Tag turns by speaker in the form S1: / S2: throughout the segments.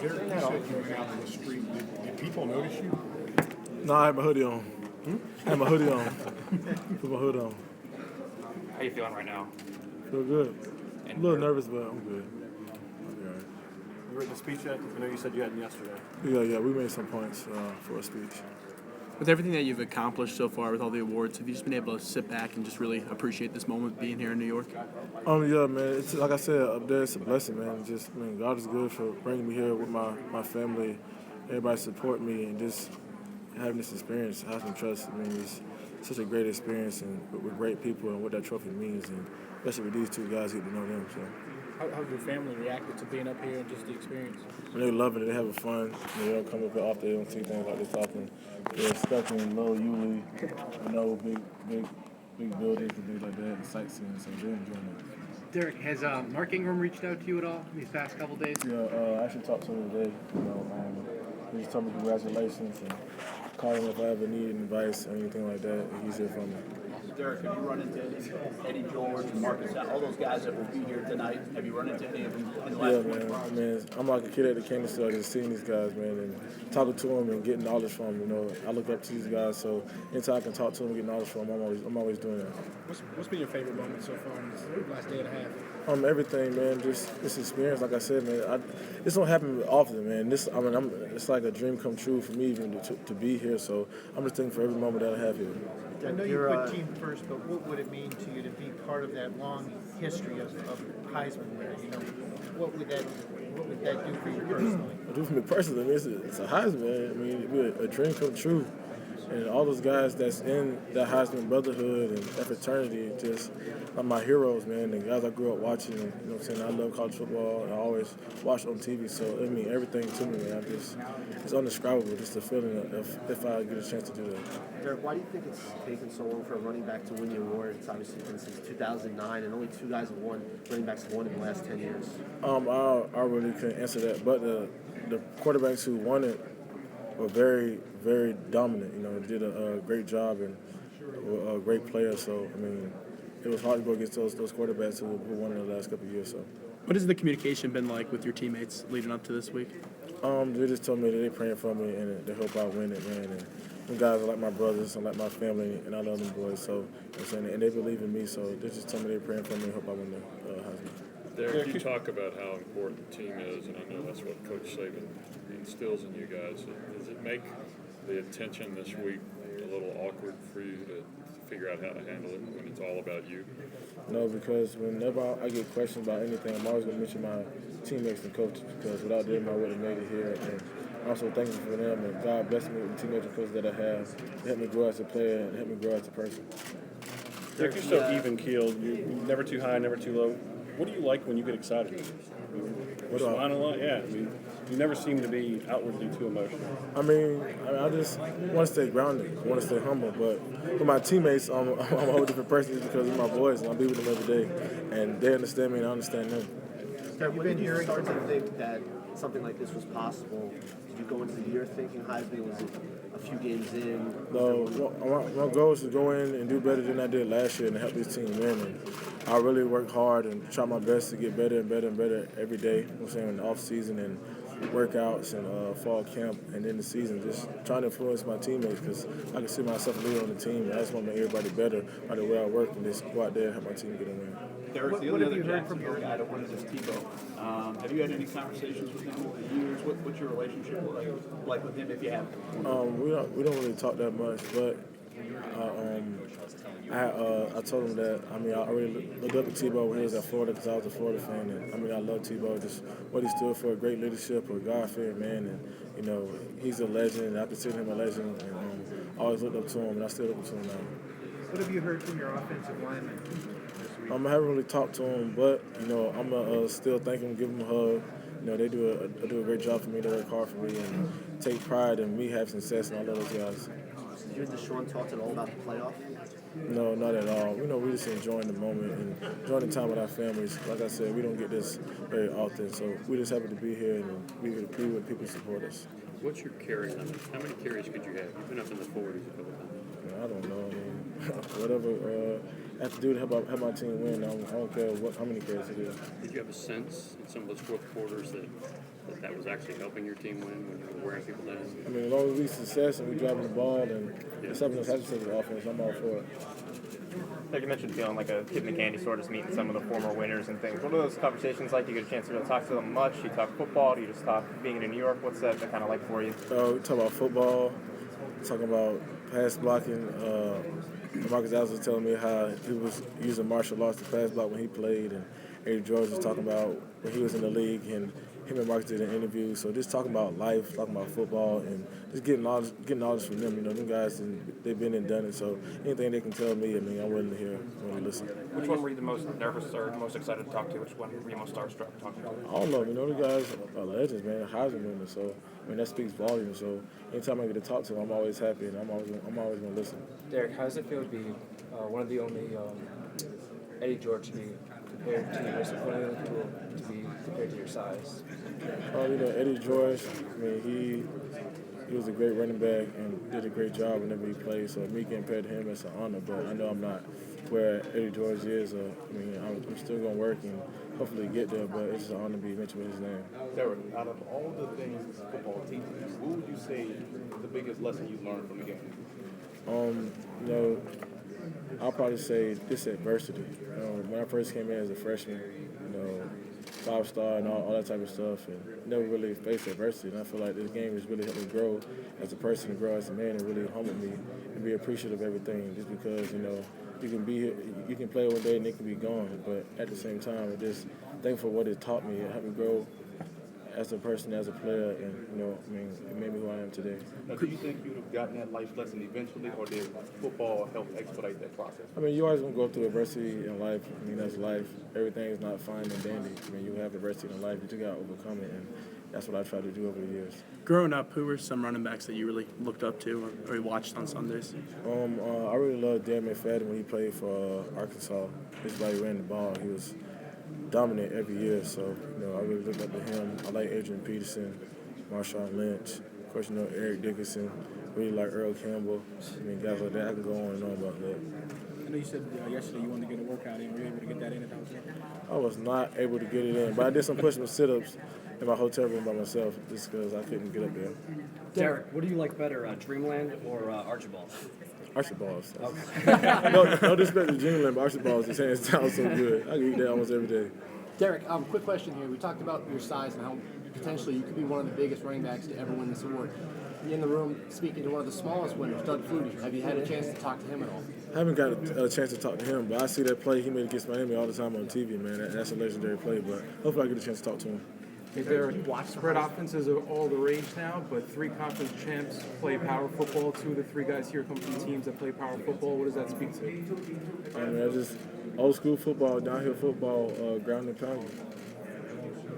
S1: Derrick, you said you went out on the street. Did people notice you?
S2: No, I had my hoodie on. I had my hoodie on. Put my hood on.
S3: How you feeling right now?
S2: Feel good.
S3: And
S2: A little nervous, but I'm good.
S4: You read the speech yet? I know you said you had it yesterday.
S2: Yeah, we made some points for a speech.
S5: With everything that you've accomplished so far with all the awards, have you just been able to sit back and just really appreciate this moment being here in New York?
S2: Yeah, man. It's like I said up there, it's a blessing, man. God is good for bringing me here with my family. Everybody support me and just having this experience, Heisman Trust. It's such a great experience and with great people and what that trophy means, and especially with these two guys, get to know them. So.
S6: How's your family reacted to being up here and just the experience?
S2: They're loving it. They're having fun. They don't come up here often. They don't see things like this often. They're expecting low Yulee, big buildings and things like that, and sightseeing. So they're enjoying it.
S7: Derrick, has Mark Ingram reached out to you at all these past couple days?
S2: Yeah, I actually talked to him today. He just told me congratulations and called him if I ever need advice or anything like that. He's here for me.
S8: Derrick, have you run into Eddie George and Marcus, all those guys that will be here tonight? Have you run into any of them in the last week?
S2: Yeah, man. I'm like a kid at the candy store just seeing these guys, man, and talking to them and getting knowledge from them. I look up to these guys, so anytime I can talk to them and get knowledge from them, I'm always doing that.
S6: What's been your favorite moment so far in this last day and a half?
S2: Everything, man. Just this experience, like I said, man. This don't happen often, man. It's like a dream come true for me even to be here. So I'm just thankful for every moment that I have here.
S9: I know you put team first, but what would it mean to you to be part of that long history of Heisman winner? What would that do for you personally?
S2: Do for me personally, it's a Heisman. It'd be a dream come true. And all those guys that's in that Heisman brotherhood and that fraternity, just like my heroes, man. The guys I grew up watching, you know what I'm saying? I love college football and I always watch on TV. So, everything to me, man. It's indescribable, just the feeling if I get a chance to do that.
S4: Derrick, why do you think it's taken so long for a running back to win the award? It's obviously been since 2009, and only two guys have won, running backs have won in the last 10 years.
S2: I really couldn't answer that, but the quarterbacks who won it were very, very dominant. Did a great job and were a great player. So, it was hard to go against those quarterbacks who won in the last couple of years. So,
S5: what has the communication been like with your teammates leading up to this week?
S2: They just told me that they're praying for me and they hope I win it, man. And them guys are like my brothers and like my family, and I love them boys. So, and they believe in me. So they just told me they're praying for me and hope I win the Heisman.
S10: Derrick, you talk about how important the team is, and I know that's what Coach Saban instills in you guys. Does it make the attention this week a little awkward for you to figure out how to handle it when it's all about you?
S2: No, because whenever I get questions about anything, I'm always going to mention my teammates and coaches, because without them, I wouldn't have made it here. And I'm also thankful for them, and God bless me with the teammates and coaches that I have. They helped me grow as a player and helped me grow as a person.
S4: Derrick, you're so even-keeled. You're never too high, never too low. What do you like when you get excited? You're smiling a lot? Yeah. You never seem to be outwardly too emotional.
S2: I just want to stay grounded. I want to stay humble. But with my teammates, I'm a whole different person because they're my boys, and I be with them every day. And they understand me, and I understand them.
S4: Derrick, you've been hearing to think that something like this was possible. Did you go into the year thinking Heisman? Was it a few games in?
S2: No, my goal is to go in and do better than I did last year and help this team win. And I really work hard and try my best to get better and better and better every day. You know what I'm saying, in the off season and workouts and fall camp and in the season, just trying to influence my teammates because I can see myself leading on the team. And I just want to make everybody better by the way I work and just go out there and help my team get a win.
S8: Derrick, the only other Jacksonville guy to win is Tebow. Have you had any conversations with him over the years? What's your relationship like with him, if you have?
S2: We don't really talk that much, but I told him that I really looked up to Tebow when he was at Florida because I was a Florida fan, and I love Tebow, just what he stood for, great leadership, a God-fearing man, and he's a legend, and I consider him a legend, and I always looked up to him, and I still look up to him now.
S9: What have you heard from your offensive linemen this week?
S2: I haven't really talked to him, but I'm still thank him, give him a hug. They do a great job for me. They work hard for me and take pride in me having success, and I love those guys.
S4: Did you and Deshaun talk at all about the playoff?
S2: No, not at all. We're just enjoying the moment and enjoying the time with our families. Like I said, we don't get this very often, so we're just happy to be here and be with people who support us.
S3: What's your carry limit? How many carries could you have? You've been up in the 40s a couple times.
S2: I don't know. Whatever I have to do to help my team win, I don't care how many carries it is.
S3: Did you have a sense in some of those fourth quarters that that was actually helping your team win when you were wearing people down?
S2: I mean, as long as we success and we driving the ball and it's something that's happening to the offense, I'm all for it.
S11: Like you mentioned, feeling like a kid in the candy store, just meeting some of the former winners and things. What are those conversations like? Do you get a chance to really talk to them much? Do you talk football? Do you just talk being in New York? What's that kind of like for you?
S2: We talk about football, talking about pass blocking. Marcus Allen was telling me how he was using martial arts to pass block when he played, and Eddie George was talking about when he was in the league, and him and Marcus did an interview. So just talking about life, talking about football, and just getting knowledge from them. You know, them guys, they've been and done it. So anything they can tell me, I mean, I'm willing to hear when I listen.
S11: Which one were you the most nervous or most excited to talk to? Which one were you most starstruck talking to?
S2: I don't know. You know, the guys are legends, man. Heisman winners. So I mean, that speaks volumes. So anytime I get to talk to them, I'm always happy, and I'm always going to listen.
S12: Derrick, how does it feel to be one of the only Eddie George to be compared to you, one of the only people to be compared to your size?
S2: You know, Eddie George, I mean, he was a great running back and did a great job whenever he played. So me getting compared to him, it's an honor. But I know I'm not where Eddie George is. I mean, I'm still going to work and hopefully get there. But it's just an honor to be mentioned with his name.
S8: Derrick, out of all the things football teaches you, what would you say the biggest lesson you learned from the game?
S2: You know, I'll probably say this adversity. You know, when I first came in as a freshman, you know, 5-star and all that type of stuff, and never really faced adversity. And I feel like this game has really helped me grow as a person, and grow as a man, and really humbled me and be appreciative of everything. Just because, you know, you can be here, you can play one day and it can be gone, but at the same time, I'm just thankful for what it taught me. It helped me grow as a person, as a player, and, you know, I mean, it made me who I am today.
S8: Now, do you think you'd have gotten that life lesson eventually, or did football help expedite that process?
S2: I mean, you always going to go through adversity in life. I mean, that's life. Everything is not fine and dandy. I mean, you have adversity in life, but you got to overcome it, and that's what I try to do over the years.
S5: Growing up, who were some running backs that you really looked up to or watched on Sundays?
S2: I really loved Derrick when he played for Arkansas. Just like he ran the ball. He was dominant every year, so, you know, I really looked up to him. I like Adrian Peterson, Marshawn Lynch, of course, you know, Eric Dickerson, really like Earl Campbell. I mean, guys like that, I can go on and on about that.
S6: I know you said yesterday you wanted to get a workout in. Were you able to get that in at Downtown?
S2: I was not able to get it in, but I did some push-up sit-ups in my hotel room by myself just because I couldn't get up there.
S7: Derrick, what do you like better, Dreamland or Archibald?
S2: Archibald's.
S7: Okay.
S2: No disrespect to Dreamland, but Archibald's just hands down so good. I can eat that almost every day.
S13: Derrick, quick question here. We talked about your size and how potentially you could be one of the biggest running backs to ever win this award. You're in the room speaking to one of the smallest winners, Doug Flutie. Have you had a chance to talk to him at all?
S2: I haven't got a chance to talk to him, but I see that play he made against Miami all the time on TV, man. That's a legendary play, but hopefully I get a chance to talk to him.
S14: Is there spread offenses are all the rage now, but 3 conference champs play power football. 2 of the 3 guys here come from teams that play power football. What does that speak to?
S2: I mean, that's just old school football, downhill football, ground and pound.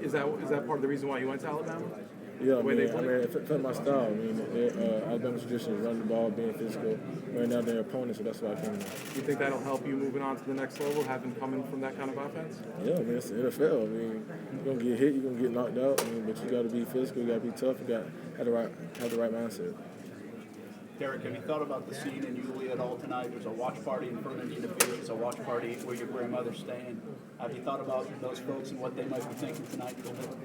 S14: Is that part of the reason why you went to Alabama?
S2: Yeah, I mean, it fit my style. I mean, Alabama's tradition is running the ball, being physical, wearing down their opponents, so that's why I came in.
S14: Do you think that'll help you moving on to the next level, having coming from that kind of offense?
S2: Yeah, I mean, it's the NFL. I mean, you're going to get hit, you're going to get knocked out, but you got to be physical, you got to be tough, you got to have the right mindset.
S8: Derrick, have you thought about the scene in Yulee at all tonight? There's a watch party in front of Nina Beach. There's a watch party where your grandmother's staying. Have you thought about those folks and what they might be thinking tonight?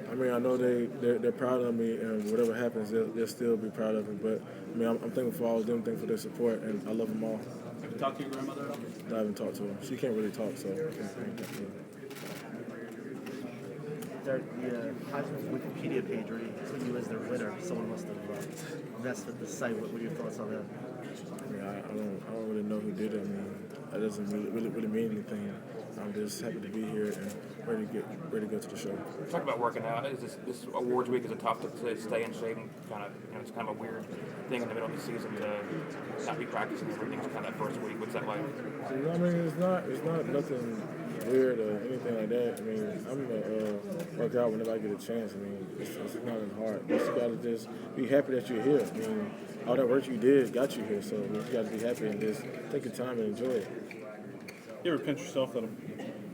S2: I mean, I know they're proud of me, and whatever happens, they'll still be proud of me. But I mean, I'm thankful for all of them, thankful for their support, and I love them all.
S8: Have you talked to your grandmother at all?
S2: I haven't talked to her. She can't really talk, so I can't talk to her.
S15: The Heisman Wikipedia page where you put you as their winner. Someone must have messed with the site. What are your thoughts on that?
S2: I mean, I don't really know who did it. I mean, that doesn't really mean anything. I'm just happy to be here and ready to go to the show.
S11: Talk about working out. Is this awards week? Is it tough to stay in shape? And kind of, it's kind of a weird thing in the middle of the season to not be practicing everything. Kind of that first week. What's that like?
S2: I mean, it's not nothing weird or anything like that. I mean, I'm gonna work out whenever I get a chance. I mean, it's not as hard. You just gotta just be happy that you're here. I mean, all that work you did got you here, so you gotta be happy and just take your time and enjoy it.
S4: You ever pinch yourself that a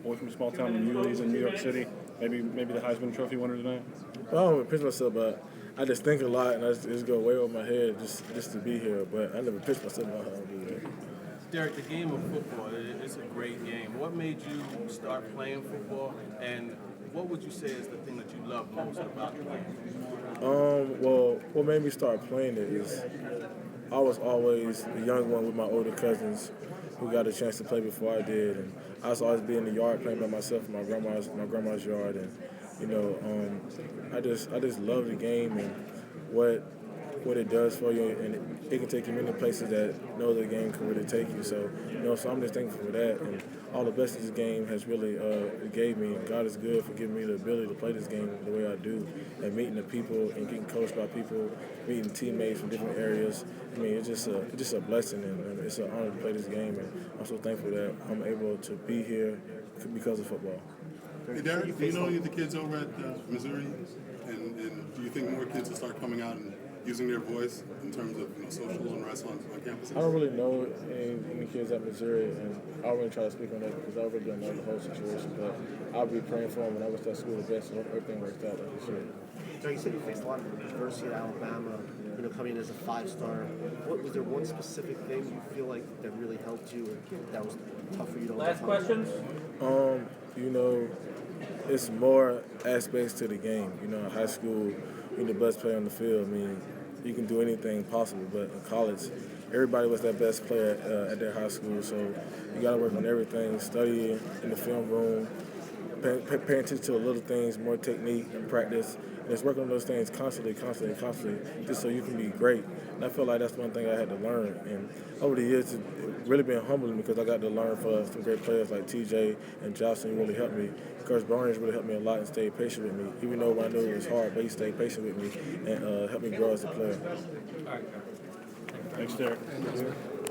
S4: boy from a small town in Yulee's in New York City, maybe the Heisman Trophy winner tonight?
S2: Well, I don't pinch myself, but I just think a lot and I just go way over my head just to be here. But I never pinch myself. I don't do that.
S16: Derrick, the game of football, it's a great game. What made you start playing football, and what would you say is the thing that you love most about the game?
S2: Well, what made me start playing it is I was always the young one with my older cousins who got a chance to play before I did, and I was always be in the yard playing by myself in my grandma's yard, and I just love the game and what it does for you, and it can take you many places that no other game can really take you. So so I'm just thankful for that, and all the best this game has really gave me. And God is good for giving me the ability to play this game the way I do, and meeting the people and getting coached by people, meeting teammates from different areas. I mean, it's just a blessing, and it's an honor to play this game, and I'm so thankful that I'm able to be here because of football.
S17: Hey, Derrick, do you know any of the kids over at Missouri, and do you think more kids will start coming out and using their voice in terms of social unrest on campuses?
S2: I don't really know any kids at Missouri, and I don't really try to speak on that because I really don't know the whole situation. But I'll be praying for them, and I wish that school the best and everything works out like it should.
S15: So you said you faced a lot of adversity at Alabama, coming in as a 5-star. What was there one specific thing you feel like that really helped you, or that was tough for you to overcome?
S11: Last questions?
S2: It's more aspects to the game. In high school, you're the best player on the field. I mean, you can do anything possible, but in college, everybody was their best player at their high school. So you got to work on everything, study in the film room, paying attention to the little things, more technique and practice. And it's working on those things constantly, just so you can be great. And I feel like that's one thing I had to learn. And over the years, it's really been humbling because I got to learn from some great players like TJ and Jocelyn really helped me. Coach Barnes really helped me a lot and stayed patient with me. Even though I knew it was hard, but he stayed patient with me and helped me grow as a player.
S4: Thanks, Derrick.